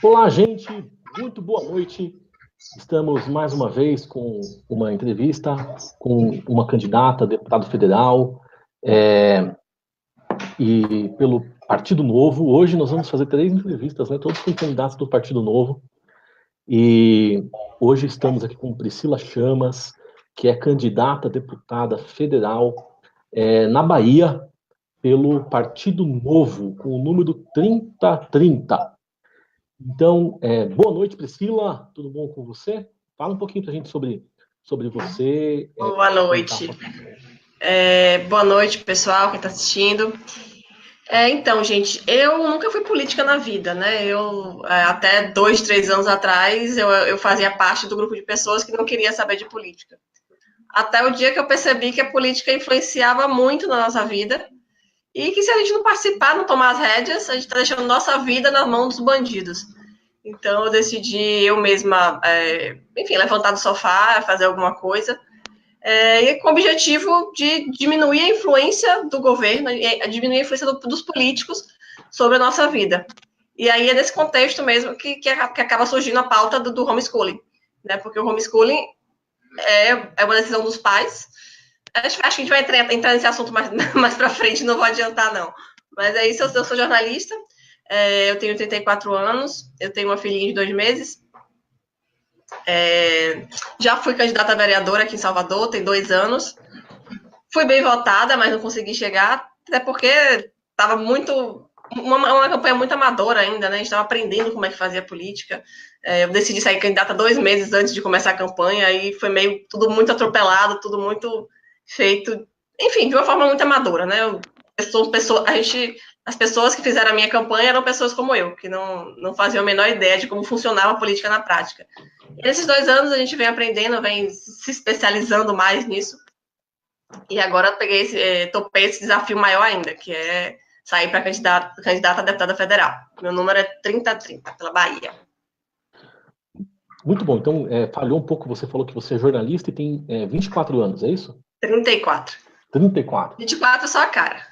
Olá, gente, muito boa noite. Estamos mais uma vez com uma entrevista com uma candidata a deputado federal e pelo Partido Novo. Hoje nós vamos fazer 3 entrevistas, né? Todos com candidatos do Partido Novo. E hoje estamos aqui com Priscila Chamas, que é candidata a deputada federal na Bahia pelo Partido Novo, com o número 3030. Então, boa noite, Priscila. Tudo bom com você? Fala um pouquinho para a gente sobre você. Boa noite. Boa noite, pessoal, quem está assistindo. Então, gente, eu nunca fui política na vida, né? Até 2, 3 anos atrás, eu fazia parte do grupo de pessoas que não queria saber de política. Até o dia que eu percebi que a política influenciava muito na nossa vida e que se a gente não participar, não tomar as rédeas, a gente está deixando nossa vida na mão dos bandidos. Então, eu decidi eu mesma, enfim, levantar do sofá, fazer alguma coisa, e com o objetivo de diminuir a influência do governo, diminuir a influência dos políticos sobre a nossa vida. E aí é nesse contexto mesmo que acaba surgindo a pauta do homeschooling, né? Porque o homeschooling é uma decisão dos pais. Acho que a gente vai entrar nesse assunto mais para frente, não vou adiantar, não. Mas é isso, eu sou jornalista, eu tenho 34 anos, eu tenho uma filhinha de 2 meses, já fui candidata a vereadora aqui em Salvador, tem 2 anos. Fui bem votada, mas não consegui chegar, até porque estava uma campanha muito amadora ainda, né? A gente estava aprendendo como é que fazia política. Eu decidi sair candidata 2 meses antes de começar a campanha, e foi meio tudo muito atropelado, tudo muito feito, enfim, de uma forma muito amadora, né? As pessoas que fizeram a minha campanha eram pessoas como eu, que não faziam a menor ideia de como funcionava a política na prática. E nesses 2 anos a gente vem aprendendo, vem se especializando mais nisso. E agora topei esse desafio maior ainda, que é sair para candidata a deputada federal. Meu número é 3030, pela Bahia. Muito bom. Então, falhou um pouco, você falou que você é jornalista e tem 24 anos, é isso? 34. 34. 24 só a cara.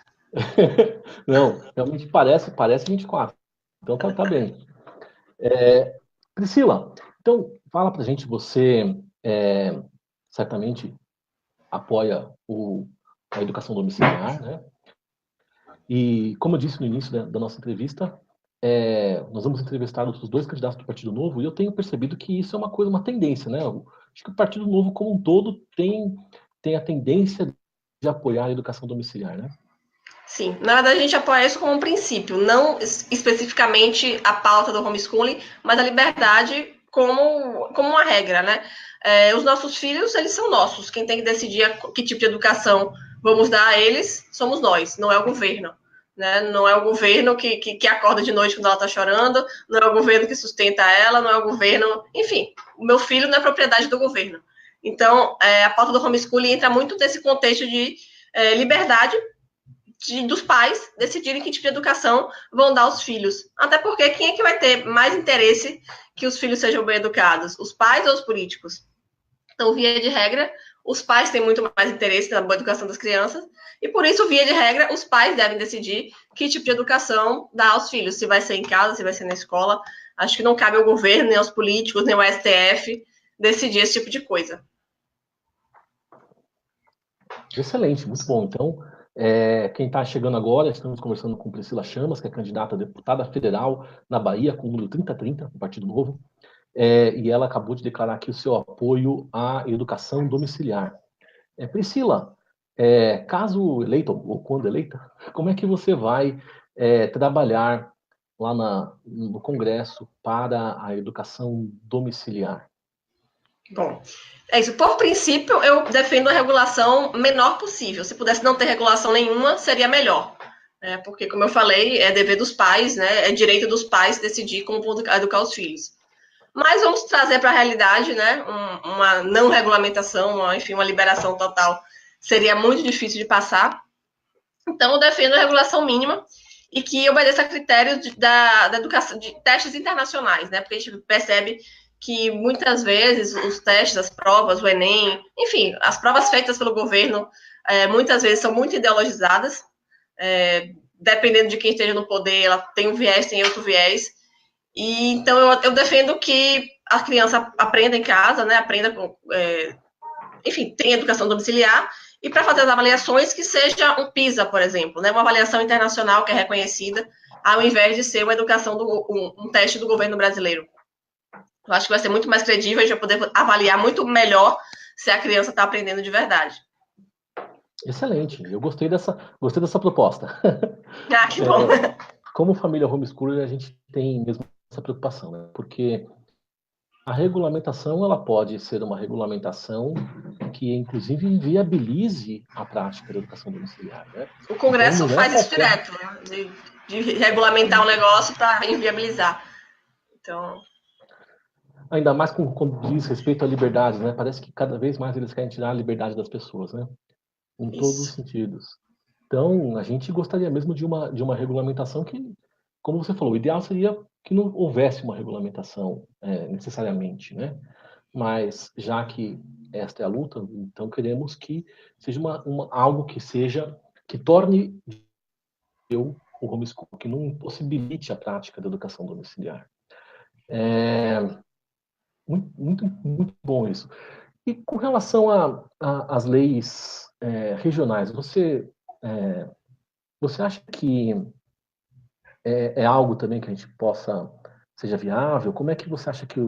Não, realmente parece 24. Então tá bem. Priscila, então fala pra gente, você certamente apoia a educação domiciliar, né? E, como eu disse no início da nossa entrevista, nós vamos entrevistar os 2 candidatos do Partido Novo, e eu tenho percebido que isso é uma tendência, né? Acho que o Partido Novo, como um todo, tem a tendência de apoiar a educação domiciliar, né? Sim, na verdade a gente apoia isso como um princípio, não especificamente a pauta do homeschooling, mas a liberdade como uma regra, né? Os nossos filhos, eles são nossos, quem tem que decidir que tipo de educação vamos dar a eles somos nós, não é o governo. Né? Não é o governo que acorda de noite quando ela está chorando, não é o governo que sustenta ela, não é o governo... Enfim, o meu filho não é propriedade do governo. Então, a pauta do homeschooling entra muito nesse contexto de liberdade dos pais decidirem que tipo de educação vão dar aos filhos. Até porque quem é que vai ter mais interesse que os filhos sejam bem educados? Os pais ou os políticos? Então, via de regra, os pais têm muito mais interesse na boa educação das crianças, e por isso, via de regra, os pais devem decidir que tipo de educação dar aos filhos, se vai ser em casa, se vai ser na escola. Acho que não cabe ao governo, nem aos políticos, nem ao STF decidir esse tipo de coisa. Excelente, muito bom. Então, quem está chegando agora, estamos conversando com Priscila Chamas, que é candidata a deputada federal na Bahia, com o número 3030, do Partido Novo, e ela acabou de declarar aqui o seu apoio à educação domiciliar. Priscila, caso eleita, ou quando eleita, como é que você vai trabalhar lá no Congresso para a educação domiciliar? Bom, é isso. Por princípio, eu defendo a regulação menor possível. Se pudesse não ter regulação nenhuma, seria melhor. Porque, como eu falei, é dever dos pais, né? É direito dos pais decidir como vão educar os filhos. Mas vamos trazer para a realidade, né? Uma não regulamentação, enfim, uma liberação total seria muito difícil de passar. Então, eu defendo a regulação mínima e que obedeça a critérios da educação, de testes internacionais, né? Porque a gente percebe que muitas vezes os testes, as provas, o Enem, enfim, as provas feitas pelo governo, muitas vezes são muito ideologizadas, dependendo de quem esteja no poder, ela tem um viés, tem outro viés, E então eu defendo que a criança aprenda em casa, né? Aprenda com, enfim, tem educação domiciliar, e para fazer as avaliações que seja um PISA, por exemplo, né? Uma avaliação internacional que é reconhecida, ao invés de ser uma educação um teste do governo brasileiro. Eu acho que vai ser muito mais credível, a gente vai poder avaliar muito melhor se a criança está aprendendo de verdade. Excelente, eu gostei dessa proposta. Ah, que bom. Como família homeschooler, a gente tem mesmo essa preocupação, né? Porque a regulamentação, ela pode ser uma regulamentação que, inclusive, inviabilize a prática da educação domiciliar, né? O Então, Congresso não é faz isso qualquer... direto, né? De regulamentar o negócio para inviabilizar. Então, Ainda mais quando diz respeito à liberdade, né? Parece que cada vez mais eles querem tirar a liberdade das pessoas, né? Em todos os isso. sentidos. Então, a gente gostaria mesmo de uma regulamentação que, como você falou, o ideal seria que não houvesse uma regulamentação necessariamente, né? Mas já que esta é a luta, então queremos que seja algo que seja que torne o homeschool, que não impossibilite a prática da educação domiciliar. É muito bom isso. E com relação às leis regionais, você acha que é algo também que a gente possa seja viável? Como é que você acha que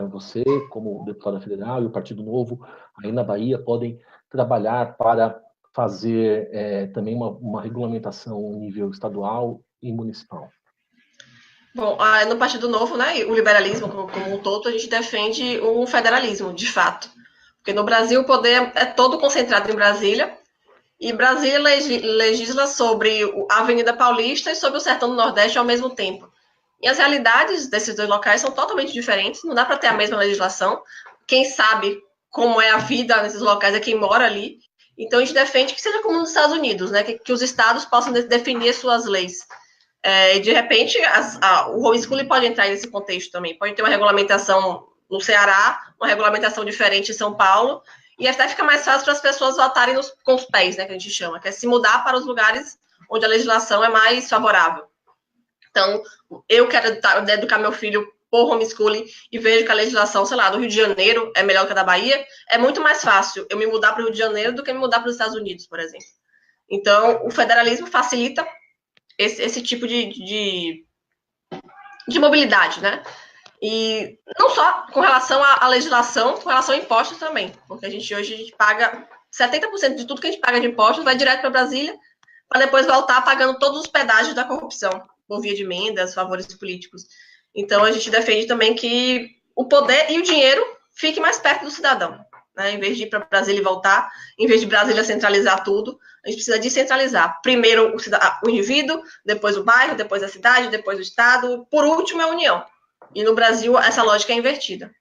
você, como deputada federal e o Partido Novo aí na Bahia podem trabalhar para fazer também uma regulamentação em nível estadual e municipal? Bom, no Partido Novo, né, o liberalismo como um todo, a gente defende um federalismo, de fato. Porque no Brasil o poder é todo concentrado em Brasília, e Brasília legisla sobre a Avenida Paulista e sobre o Sertão do Nordeste ao mesmo tempo. E as realidades desses dois locais são totalmente diferentes, não dá para ter a mesma legislação. Quem sabe como é a vida nesses locais é quem mora ali. Então a gente defende que seja como nos Estados Unidos, né, que os estados possam definir suas leis. E de repente o homeschooling pode entrar nesse contexto também. Pode ter uma regulamentação no Ceará, uma regulamentação diferente em São Paulo, e até fica mais fácil para as pessoas votarem com os pés, né, que a gente chama, que é se mudar para os lugares onde a legislação é mais favorável. Então, eu quero educar meu filho por homeschooling e vejo que a legislação, sei lá, do Rio de Janeiro é melhor que a da Bahia, é muito mais fácil eu me mudar para o Rio de Janeiro do que me mudar para os Estados Unidos, por exemplo. Então, o federalismo facilita esse tipo de mobilidade, né? E não só com relação à legislação, com relação a impostos também. Porque hoje a gente paga 70% de tudo que a gente paga de impostos vai direto para Brasília, para depois voltar pagando todos os pedágios da corrupção, por via de emendas, favores políticos. Então a gente defende também que o poder e o dinheiro fiquem mais perto do cidadão. Né? Em vez de ir para Brasília e voltar, em vez de Brasília centralizar tudo, a gente precisa descentralizar. Primeiro o indivíduo, depois o bairro, depois a cidade, depois o estado, por último a União. E no Brasil essa lógica é invertida.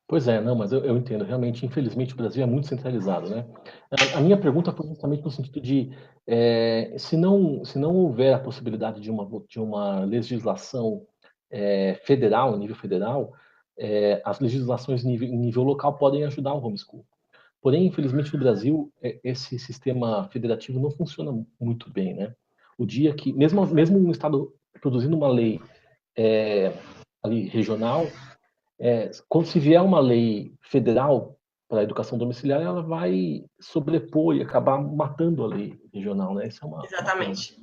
Pois é, não, mas eu entendo. Realmente, infelizmente, o Brasil é muito centralizado, né? A minha pergunta foi justamente no sentido de se não houver a possibilidade de uma legislação federal, em nível federal, as legislações em nível local podem ajudar o homeschool. Porém, infelizmente, no Brasil, esse sistema federativo não funciona muito bem, né? O dia que, mesmo um estado produzindo uma lei ali regional, quando se vier uma lei federal para a educação domiciliar, ela vai sobrepor e acabar matando a lei regional, né? Isso é uma pena. Exatamente.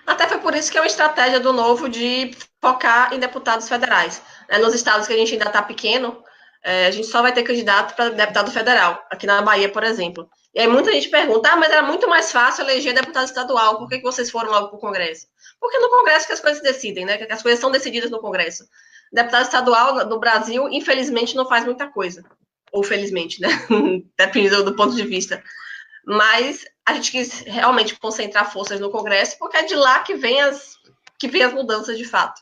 Até foi por isso que é uma estratégia do Novo de focar em deputados federais. Nos estados que a gente ainda está pequeno, a gente só vai ter candidato para deputado federal, aqui na Bahia, por exemplo. E aí muita gente pergunta, mas era muito mais fácil eleger deputado estadual, por que vocês foram logo para o Congresso? Porque no Congresso que as coisas decidem, né? Que as coisas são decididas no Congresso. Deputado estadual no Brasil, infelizmente, não faz muita coisa. Ou felizmente, né? Depende do ponto de vista. Mas a gente quis realmente concentrar forças no Congresso, porque é de lá que vem as mudanças de fato.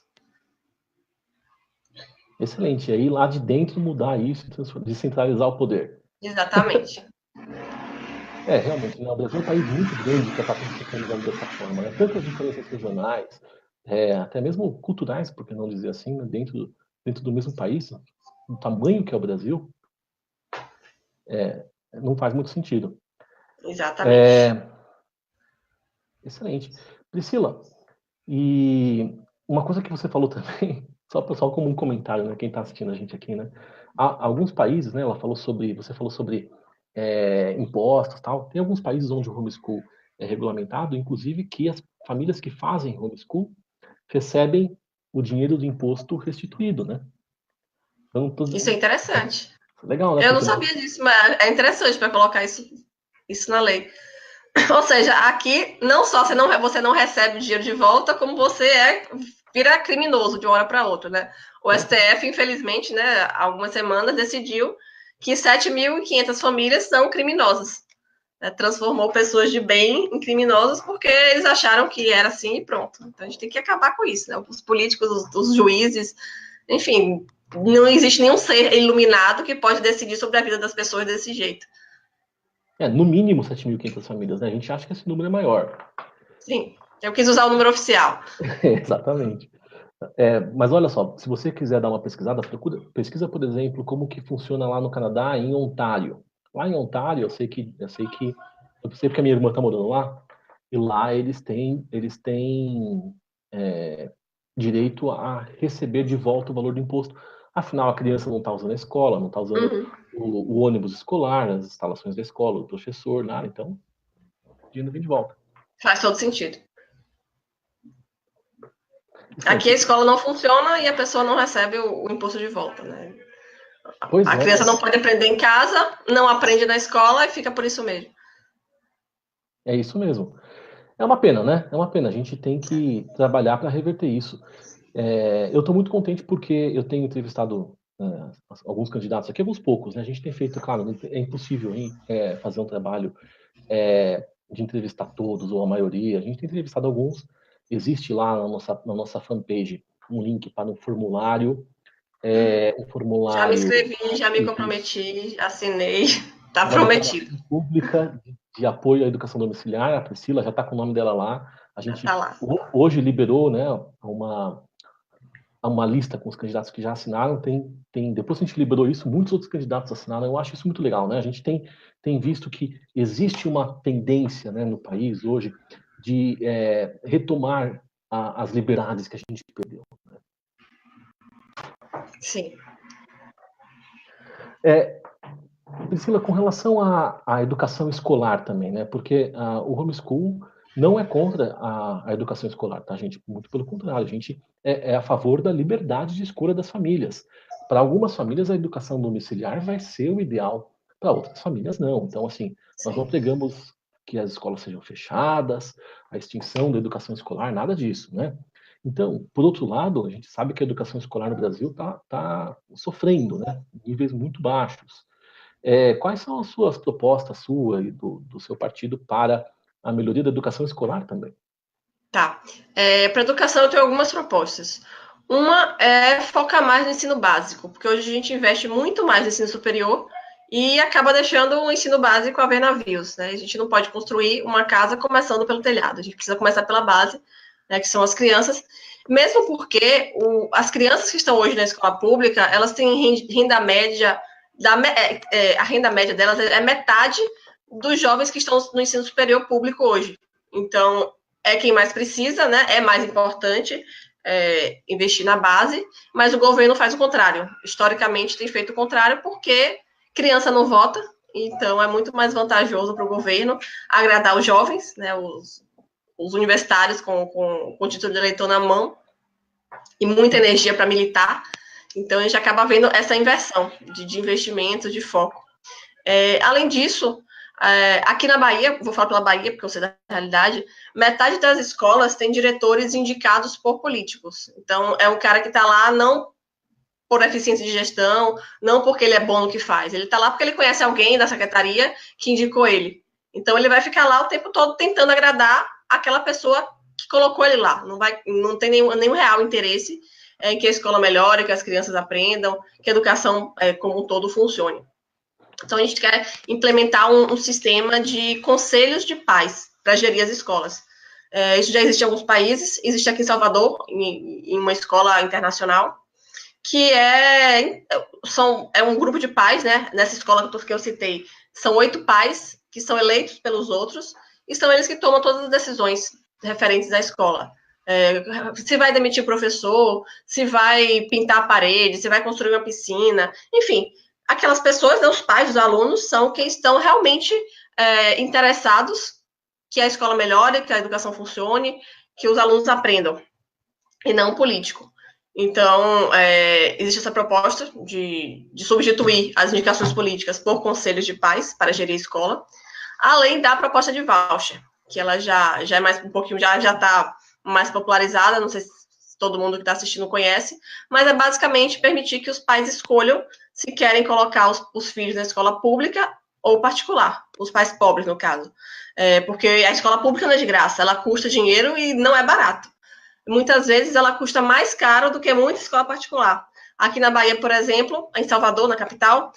Excelente. E aí lá de dentro mudar isso, descentralizar o poder. Exatamente. Realmente, né? O Brasil é um país muito grande para estar centralizado dessa forma, né? Tantas diferenças regionais, até mesmo culturais, por que não dizer assim, né? Dentro do mesmo país, o tamanho que é o Brasil, não faz muito sentido. Exatamente. Excelente. Priscila, e uma coisa que você falou também, só como um comentário, né? Quem está assistindo a gente aqui, né? Há alguns países, né? Você falou sobre impostos, tal. Tem alguns países onde o homeschool é regulamentado, inclusive que as famílias que fazem homeschool recebem o dinheiro do imposto restituído, né? Então, Isso é interessante. legal, né? Eu não Porque sabia disso, mas é interessante para colocar isso na lei. Ou seja, aqui não só você não recebe o dinheiro de volta, como vira criminoso de uma hora para outra, né? O STF, infelizmente, né, há algumas semanas decidiu que 7.500 famílias são criminosas. Né? Transformou pessoas de bem em criminosos porque eles acharam que era assim e pronto. Então a gente tem que acabar com isso, né? Os políticos, os juízes, enfim, não existe nenhum ser iluminado que pode decidir sobre a vida das pessoas desse jeito. no mínimo 7.500 famílias, né? A gente acha que esse número é maior. Sim, eu quis usar o número oficial. Exatamente. Mas olha só, se você quiser dar uma pesquisada, pesquisa, por exemplo, como que funciona lá no Canadá, em Ontário. Lá em Ontário, eu sei porque a minha irmã está morando lá, e lá eles têm direito a receber de volta o valor do imposto. Afinal, a criança não está usando a escola, não está usando o ônibus escolar, as instalações da escola, o professor, nada, então o dinheiro vem de volta. Faz todo sentido. Aqui Vicente, a escola não funciona e a pessoa não recebe o imposto de volta, né? pois A é, criança não pode aprender em casa, não aprende na escola e fica por isso mesmo. é isso mesmo. É uma pena, né? É uma pena. A gente tem que trabalhar para reverter isso. Eu estou muito contente porque eu tenho entrevistado alguns candidatos aqui, alguns poucos, né? A gente tem feito, claro, é impossível fazer um trabalho de entrevistar todos ou a maioria. A gente tem entrevistado alguns. Existe lá na nossa fanpage um link para um formulário. Um Já me formulário. inscrevi, já me comprometi, assinei, tá Uma prometido. declaração pública de apoio à educação domiciliar. A Priscila já está com o nome dela lá. A Já gente tá lá. hoje liberou, né, uma lista com os candidatos que já assinaram. Depois que a gente liberou isso, muitos outros candidatos assinaram. Eu acho isso muito legal, né? A gente tem visto que existe uma tendência, né, no país hoje de retomar as liberdades que a gente perdeu. Sim. Priscila, com relação à educação escolar também, né? Porque o homeschool não é contra a educação escolar, tá, gente? Muito pelo contrário, a gente é a favor da liberdade de escolha das famílias. Para algumas famílias, a educação domiciliar vai ser o ideal, para outras famílias, não. Então, assim, nós não Sim. pregamos que as escolas sejam fechadas, a extinção da educação escolar, nada disso, né? Então, por outro lado, a gente sabe que a educação escolar no Brasil está sofrendo, né? Níveis muito baixos. Quais são as suas propostas, sua e do seu partido, para a melhoria da educação escolar também? Tá. Para educação, eu tenho algumas propostas. Uma é focar mais no ensino básico, porque hoje a gente investe muito mais no ensino superior e acaba deixando o ensino básico a ver navios, né? A gente não pode construir uma casa começando pelo telhado, a gente precisa começar pela base, né, que são as crianças, mesmo porque as crianças que estão hoje na escola pública, elas têm renda média, a renda média delas é metade dos jovens que estão no ensino superior público hoje. Então, é quem mais precisa, né? É mais importante investir na base, mas o governo faz o contrário. Historicamente tem feito o contrário porque criança não vota, então é muito mais vantajoso para o governo agradar os jovens, né? Os universitários com o título de eleitor na mão e muita energia para militar. Então a gente acaba vendo essa inversão de investimento, de foco. Além disso, aqui na Bahia, vou falar pela Bahia, porque eu sei da realidade, metade das escolas tem diretores indicados por políticos. Então, é um cara que está lá não por eficiência de gestão, não porque ele é bom no que faz. Ele está lá porque ele conhece alguém da secretaria que indicou ele. Então, ele vai ficar lá o tempo todo tentando agradar aquela pessoa que colocou ele lá. Não tem nenhum real interesse em que a escola melhore, que as crianças aprendam, que a educação como um todo funcione. Então, a gente quer implementar um sistema de conselhos de pais para gerir as escolas. Isso já existe em alguns países, existe aqui em Salvador, em uma escola internacional, que é um grupo de pais, né? Nessa escola que eu citei, são 8 pais que são eleitos pelos outros, e são eles que tomam todas as decisões referentes à escola. Se vai demitir professor, se vai pintar a parede, se vai construir uma piscina, enfim, aquelas pessoas, né, os pais dos alunos, são quem estão realmente interessados que a escola melhore, que a educação funcione, que os alunos aprendam, e não o político. Então, existe essa proposta de substituir as indicações políticas por conselhos de pais para gerir a escola, além da proposta de voucher, que ela já é mais um pouquinho, já está mais popularizada, não sei se todo mundo que está assistindo conhece, mas é basicamente permitir que os pais escolham se querem colocar os filhos na escola pública ou particular, os pais pobres, no caso. Porque a escola pública não é de graça, ela custa dinheiro e não é barato. Muitas vezes ela custa mais caro do que muita escola particular. Aqui na Bahia, por exemplo, em Salvador, na capital,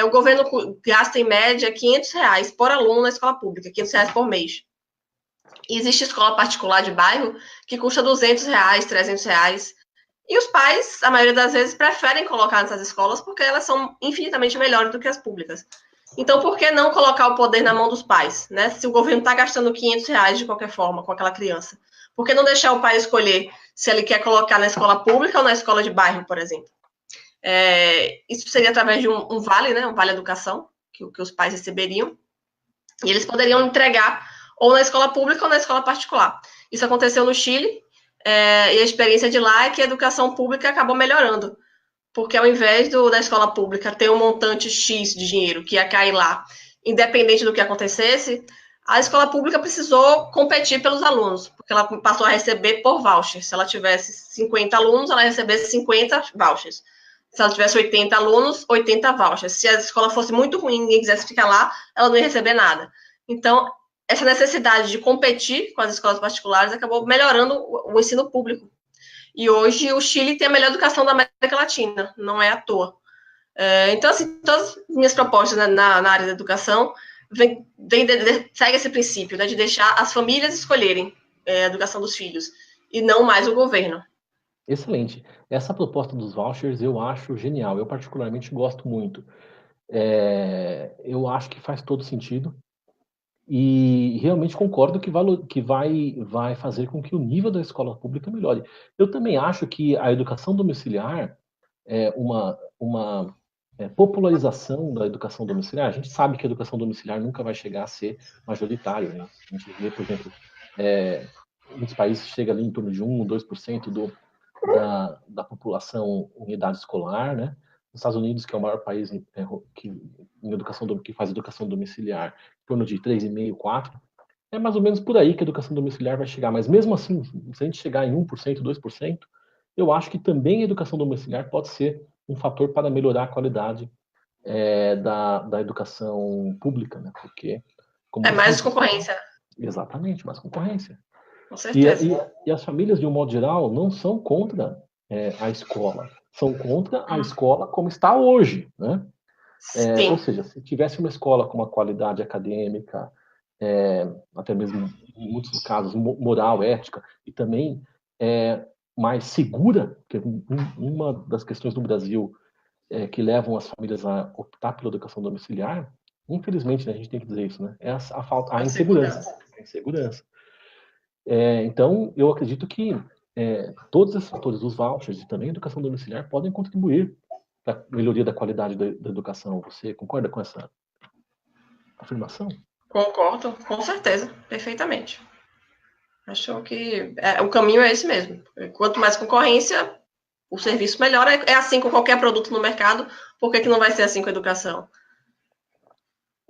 o governo gasta em média R$500 por aluno na escola pública, R$500 por mês. E existe escola particular de bairro que custa R$200, R$300. E os pais, a maioria das vezes, preferem colocar nessas escolas porque elas são infinitamente melhores do que as públicas. Então, por que não colocar o poder na mão dos pais, né? Se o governo está gastando R$500 de qualquer forma com aquela criança, por que não deixar o pai escolher se ele quer colocar na escola pública ou na escola de bairro, por exemplo? Isso seria através de um vale, né? Um vale educação, que os pais receberiam. E eles poderiam entregar ou na escola pública ou na escola particular. Isso aconteceu no Chile, e a experiência de lá é que a educação pública acabou melhorando. Porque ao invés da escola pública ter um montante X de dinheiro que ia cair lá, independente do que acontecesse, a escola pública precisou competir pelos alunos, porque ela passou a receber por voucher. Se ela tivesse 50 alunos, ela recebesse 50 vouchers. Se ela tivesse 80 alunos, 80 vouchers. Se a escola fosse muito ruim e ninguém quisesse ficar lá, ela não ia receber nada. Então, essa necessidade de competir com as escolas particulares acabou melhorando o ensino público. E hoje o Chile tem a melhor educação da América Latina, não é à toa. Então, assim, todas as minhas propostas na área da educação segue esse princípio, né, de deixar as famílias escolherem a educação dos filhos, e não mais o governo. Excelente. Essa proposta dos vouchers eu acho genial. Eu particularmente gosto muito. Eu acho que faz todo sentido. E realmente concordo que vai fazer com que o nível da escola pública melhore. Eu também acho que a educação domiciliar é uma popularização da educação domiciliar. A gente sabe que a educação domiciliar nunca vai chegar a ser majoritária, né? A gente vê, por exemplo, muitos países chega ali em torno de 1, 2% da população em idade escolar, né? Nos Estados Unidos, que é o maior país que faz educação domiciliar, em torno de 3,5%, 4%. É mais ou menos por aí que a educação domiciliar vai chegar. Mas mesmo assim, se a gente chegar em 1%, 2%, eu acho que também a educação domiciliar pode ser um fator para melhorar a qualidade da educação pública, né? Porque mais concorrência. Exatamente, mais concorrência. Com certeza. E as famílias, de um modo geral, não são contra a escola, são contra a escola como está hoje, né? Ou seja, se tivesse uma escola com uma qualidade acadêmica, até mesmo, em muitos casos, moral, ética, e também mais segura, que uma das questões no Brasil que levam as famílias a optar pela educação domiciliar, infelizmente, né, a gente tem que dizer isso, né? É a insegurança. A insegurança. Então, eu acredito que todos esses fatores, os vouchers e também a educação domiciliar, podem contribuir para a melhoria da qualidade da educação. Você concorda com essa afirmação? Concordo, com certeza, perfeitamente. Acho que o caminho é esse mesmo. Quanto mais concorrência, o serviço melhora. É assim com qualquer produto no mercado, por que não vai ser assim com a educação?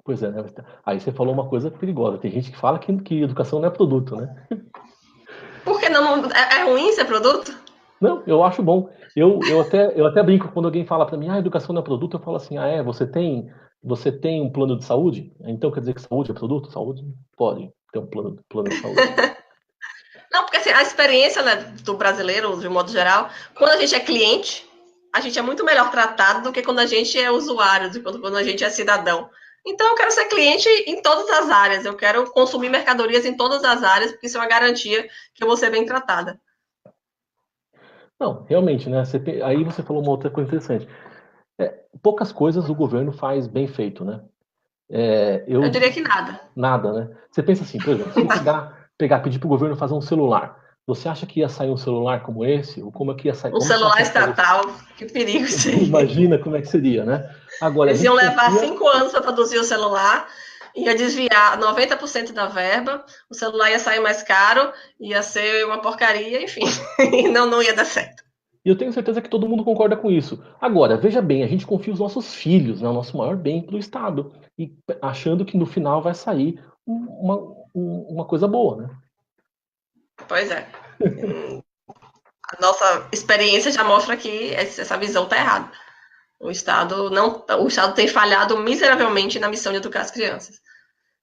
Pois é, né? Aí você falou uma coisa perigosa. Tem gente que fala que educação não é produto, né? Por que não? É ruim ser produto? Não, eu acho bom. Eu até brinco quando alguém fala para mim, educação não é produto, eu falo assim, você tem um plano de saúde? Então quer dizer que saúde é produto? Saúde pode ter um plano de saúde. Não, porque assim, a experiência, né, do brasileiro, de um modo geral, quando a gente é cliente, a gente é muito melhor tratado do que quando a gente é usuário, do que quando a gente é cidadão. Então, eu quero ser cliente em todas as áreas, eu quero consumir mercadorias em todas as áreas, porque isso é uma garantia que eu vou ser bem tratada. Não, realmente, né? Aí você falou uma outra coisa interessante. Poucas coisas o governo faz bem feito, né? Eu diria que nada. Nada, né? Você pensa assim, por exemplo, se pedir para o governo fazer um celular, você acha que ia sair um celular como esse? Ou como é que ia sair? Um celular estatal, que perigo seria. Imagina como é que seria, né? Agora, a Eles gente iam levar confia... 5 anos para produzir o celular, ia desviar 90% da verba, o celular ia sair mais caro, ia ser uma porcaria, enfim, não ia dar certo. E eu tenho certeza que todo mundo concorda com isso. Agora, veja bem, a gente confia os nossos filhos, né, o nosso maior bem para o Estado, e achando que no final vai sair uma coisa boa, né? Pois é. A nossa experiência já mostra que essa visão está errada. O Estado tem falhado miseravelmente na missão de educar as crianças.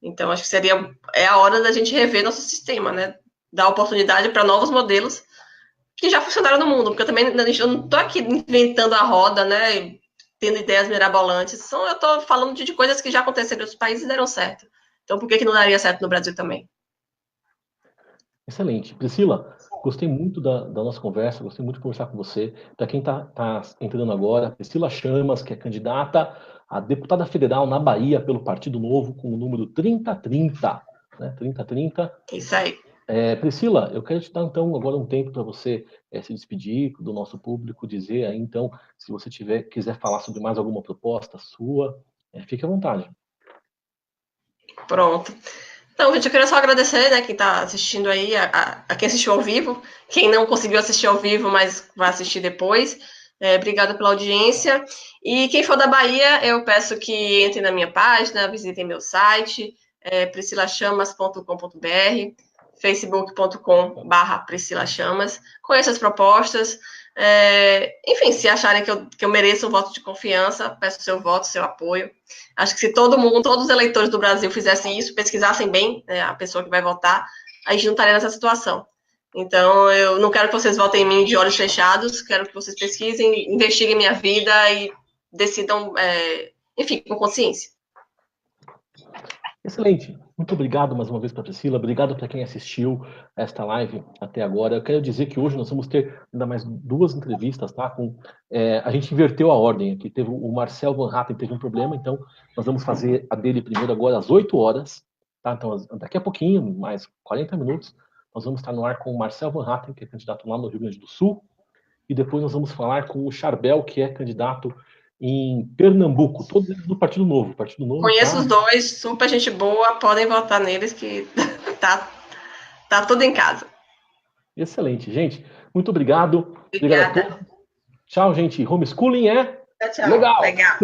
Então, acho que é a hora da gente rever nosso sistema, né? Dar oportunidade para novos modelos que já funcionaram no mundo, porque eu não estou aqui inventando a roda, né? Tendo ideias mirabolantes. Eu estou falando de coisas que já aconteceram em outros países e deram certo. Então, por que não daria certo no Brasil também? Excelente. Priscila, gostei muito da nossa conversa, gostei muito de conversar com você. Para quem está entrando agora, Priscila Chamas, que é candidata a deputada federal na Bahia pelo Partido Novo, com o número 3030, né? 3030. Isso aí. Priscila, eu quero te dar então agora um tempo para você se despedir do nosso público, dizer aí então, se você quiser falar sobre mais alguma proposta sua, fique à vontade. Pronto. Então, gente, eu queria só agradecer, né, quem está assistindo aí, a quem assistiu ao vivo, quem não conseguiu assistir ao vivo, mas vai assistir depois. Obrigada pela audiência. E quem for da Bahia, eu peço que entre na minha página, visitem meu site, priscilachamas.com.br, facebook.com/priscilachamas. Conheça as propostas. Enfim, se acharem que eu mereço um voto de confiança, peço seu voto, seu apoio. Acho que se todos os eleitores do Brasil fizessem isso, pesquisassem bem, né, a pessoa que vai votar, a gente não estaria nessa situação. Então, eu não quero que vocês votem em mim de olhos fechados, quero que vocês pesquisem, investiguem minha vida e decidam, enfim, com consciência. Excelente. Muito obrigado mais uma vez para a Priscila. Obrigado para quem assistiu esta live até agora. Eu quero dizer que hoje nós vamos ter ainda mais 2 entrevistas, tá? A gente inverteu a ordem aqui. Teve o Marcel Van Hatten teve um problema, então nós vamos fazer a dele primeiro agora às 8 horas, tá? Então daqui a pouquinho, mais 40 minutos, nós vamos estar no ar com o Marcel Van Hatten, que é candidato lá no Rio Grande do Sul, e depois nós vamos falar com o Charbel, que é candidato em Pernambuco, todos eles do Partido Novo. Partido Novo. Conheço os dois, super gente boa, podem votar neles que tá tudo em casa. Excelente, gente. Muito obrigado. Obrigada. Obrigado a todos. Tchau, gente. Homeschooling é Tchau. legal. Legal.